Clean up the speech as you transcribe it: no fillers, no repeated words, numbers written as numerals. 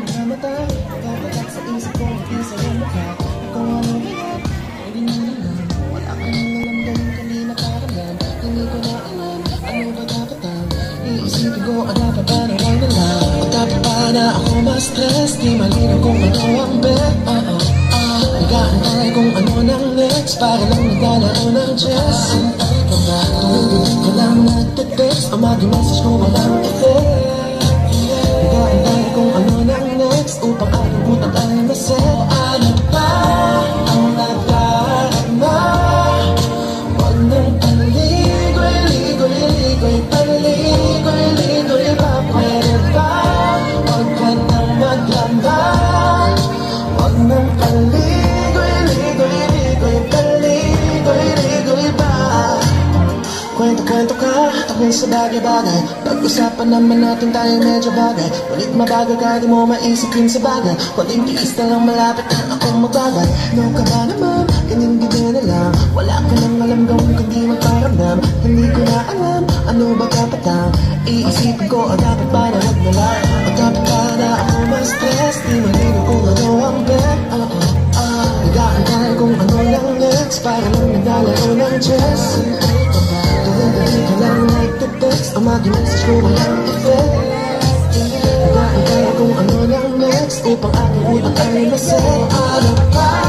mga mata, nagpapatak sa isip ko, isa yung mukha. Kung ano yan, hindi mo alam. Wala ka nang alam, ganun ka di nakaramdam. Hindi ko na alam, ano ba dapat ang iisipin ko, o dapat ba na lang na lang? O dapat ba na ako ma-stress? Di malinaw kung ano ang bet. Nag-aantay kung ano ng next, para lang naglalaro ng chess. Tuwing ka lang nagte-text, o mag-message ko walang effect. Nag-aantay kung ano ng next, upang aking butat ay maset. Ano ba ang nadarama? Huwag nang paligoy-ligoy, paligoy-ligoy ba? Pwede ba? Huwag ka nang maglamba. Huwag nang paligoy-ligoy, paligoy-ligoy ba? Kwento-kwento ka, tungkol sa bagay-bagay. Pag-usapan naman natin tayo medyo bagay. Ulit mabagal ka, di mo maisipin sa bagay. Kunting tiis na lang, malapit na akong magbagay. No ka ba naman, ganyan-ganyan na lang. Wala ka nang alam, gawin kundi magparamdam. Hindi ko na alam, ano ba dapat ang iisipin ko, o dapat ba na wag na lang? O dapat ba na ako ma-stress? Di malino kung ano ang bet. Nag-aantay kung ano lang next, para lang naglalaro ng chess. Tuwing ka lang nagte-text, o mag-message ko walang effect. Nag-aantay kung ano lang next, upang aking utak ay maset. Ano ba